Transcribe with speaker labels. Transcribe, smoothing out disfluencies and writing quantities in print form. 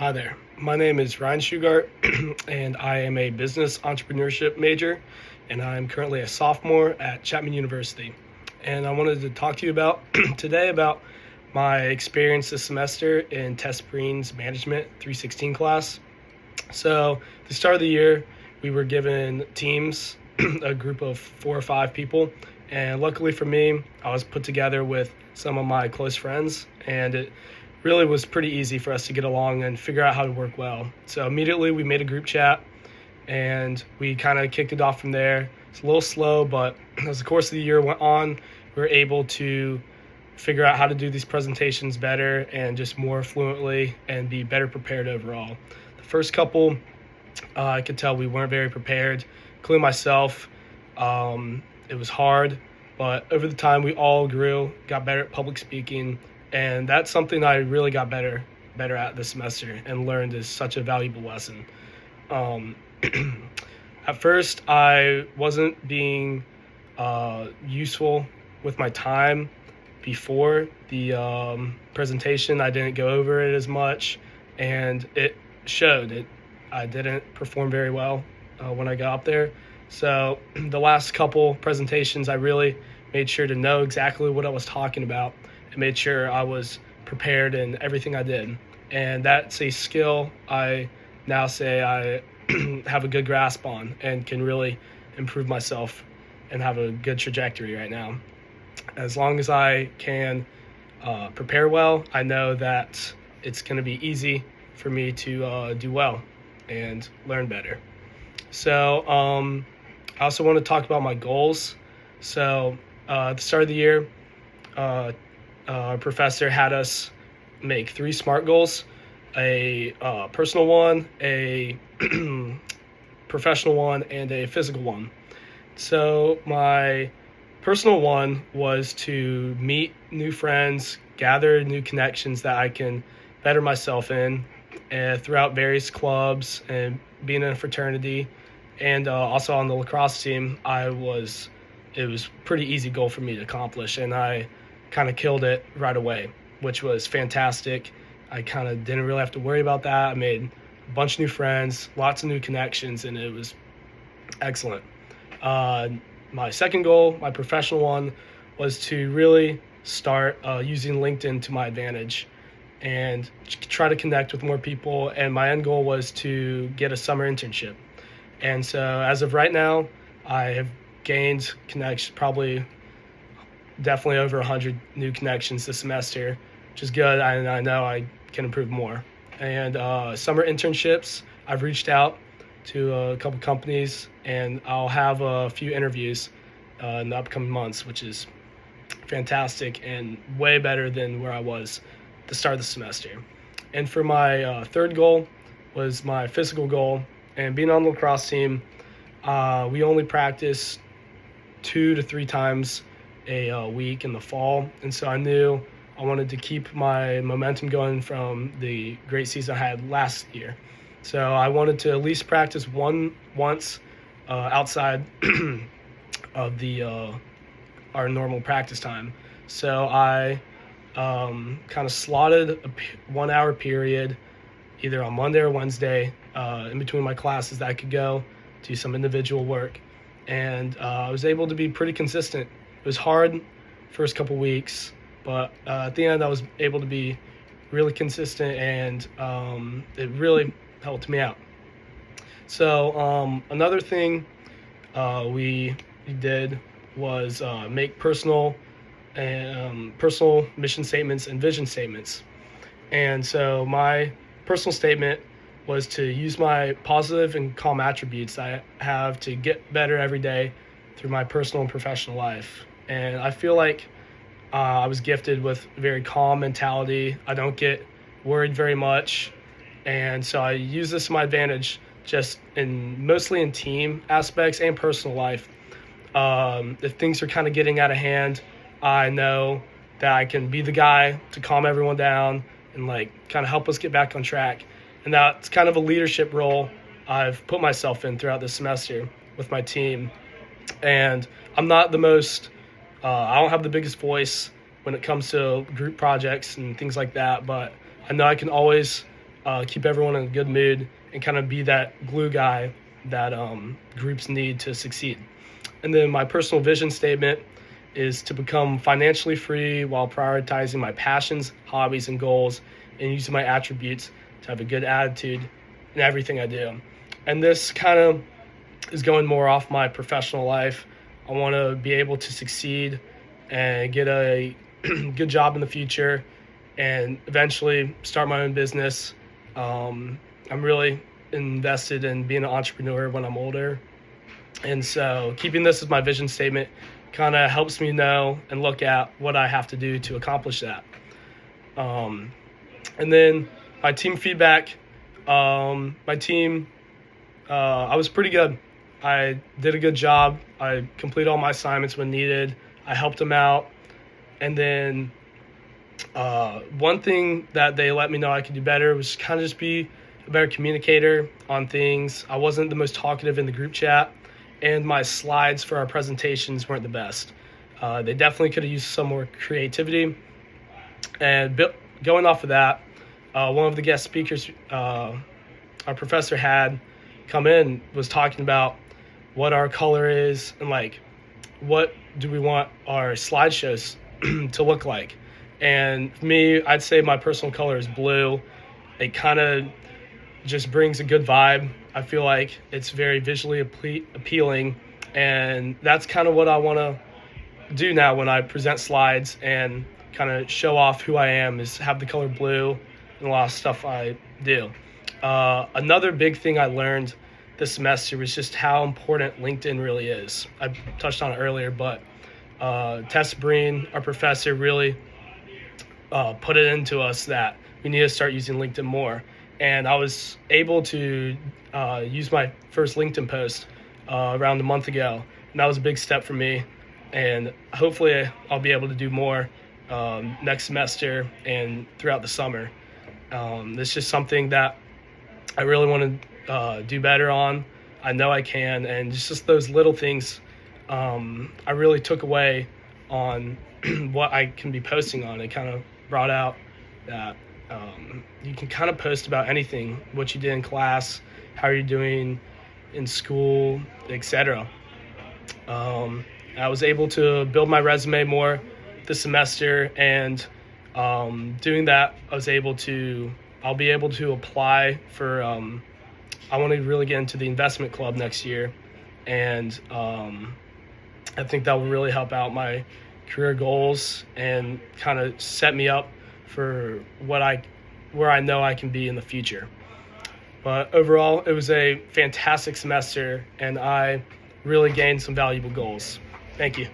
Speaker 1: Hi there. My name is Ryan Shugart, and I am a business entrepreneurship major, and I'm currently a sophomore at Chapman University. And I wanted to talk to you about today about my experience this semester in Test Breen's Management 316 class. So, at the start of the year, we were given teams, a group of 4 or 5 people, and luckily for me, I was put together with some of my close friends, and it really was pretty easy for us to get along and figure out how to work well. So immediately we made a group chat and we kind of kicked it off from there. It's a little slow, but as the course of the year went on, we were able to figure out how to do these presentations better and just more fluently and be better prepared overall. The first couple, I could tell we weren't very prepared, including myself. It was hard, but over the time we all grew, got better at public speaking, and that's something I really got better at this semester and learned is such a valuable lesson. Um, at first, I wasn't being useful with my time before the presentation. I didn't go over it as much, and it showed. I didn't perform very well when I got up there. So the last couple presentations, I really made sure to know exactly what I was talking about and made sure I was prepared in everything I did. And that's a skill I now say I have a good grasp on and can really improve myself and have a good trajectory right now. As long as I can prepare well, I know that it's going to be easy for me to do well and learn better. So I also want to talk about my goals. So at the start of the year, our professor had us make 3 SMART goals, a personal one, a professional one, and a physical one. So my personal one was to meet new friends, gather new connections that I can better myself in throughout various clubs and being in a fraternity. And also on the lacrosse team, it was pretty easy goal for me to accomplish, and I kind of killed it right away, which was fantastic. I kind of didn't really have to worry about that. I made a bunch of new friends, lots of new connections, and it was excellent. My second goal, my professional one, was to really start using LinkedIn to my advantage and try to connect with more people. And my end goal was to get a summer internship. And so as of right now, I have gained connections, definitely over 100 new connections this semester, which is good. I know I can improve more. And summer internships, I've reached out to a couple companies, and I'll have a few interviews in the upcoming months, which is fantastic and way better than where I was at the start of the semester. And for my third goal was my physical goal. And being on the lacrosse team, we only practice 2 to 3 times a week in the fall. And so I knew I wanted to keep my momentum going from the great season I had last year. So I wanted to at least practice once outside of our normal practice time. So I kind of slotted a 1-hour period either on Monday or Wednesday in between my classes that I could go do some individual work. And I was able to be pretty consistent. It was hard first couple weeks, but at the end I was able to be really consistent, and it really helped me out. So another thing we did was make personal mission statements and vision statements. And so my personal statement was to use my positive and calm attributes I have to get better every day through my personal and professional life. And I feel like I was gifted with a very calm mentality. I don't get worried very much. And so I use this to my advantage just mostly in team aspects and personal life. If things are kind of getting out of hand, I know that I can be the guy to calm everyone down and kind of help us get back on track. And that's kind of a leadership role I've put myself in throughout this semester with my team. And I'm not the most, I don't have the biggest voice when it comes to group projects and things like that, but I know I can always keep everyone in a good mood, and kind of be that glue guy that groups need to succeed. And then my personal vision statement is to become financially free while prioritizing my passions, hobbies, and goals, and using my attributes to have a good attitude in everything I do. And this kind of is going more off my professional life. I want to be able to succeed and get a good job in the future and eventually start my own business. I'm really invested in being an entrepreneur when I'm older. And so keeping this as my vision statement kind of helps me know and look at what I have to do to accomplish that. And then my team feedback, my team, I was pretty good. I did a good job. I completed all my assignments when needed. I helped them out. And then one thing that they let me know I could do better was kind of just be a better communicator on things. I wasn't the most talkative in the group chat, and my slides for our presentations weren't the best. They definitely could have used some more creativity. And going off of that, one of the guest speakers our professor had come in was talking about what our color is and like what do we want our slideshows to look like. And for me, I'd say my personal color is blue. It kind of just brings a good vibe. I feel like it's very visually appealing, and that's kind of what I want to do now when I present slides and kind of show off who I am, is have the color blue and a lot of stuff I do. Another big thing I learned this semester was just how important LinkedIn really is. I touched on it earlier, but Tess Breen, our professor, really put it into us that we need to start using LinkedIn more. And I was able to use my first LinkedIn post around a month ago, and that was a big step for me. And hopefully I'll be able to do more next semester and throughout the summer. It's just something that I really want to do better on. I know I can, and just those little things I really took away on what I can be posting on. It kind of brought out that you can kind of post about anything, what you did in class, how you're doing in school, etc. I was able to build my resume more this semester, and doing that, I'll be able to apply for, I want to really get into the investment club next year, and I think that will really help out my career goals and kind of set me up for where I know I can be in the future. But overall, it was a fantastic semester, and I really gained some valuable goals. Thank you.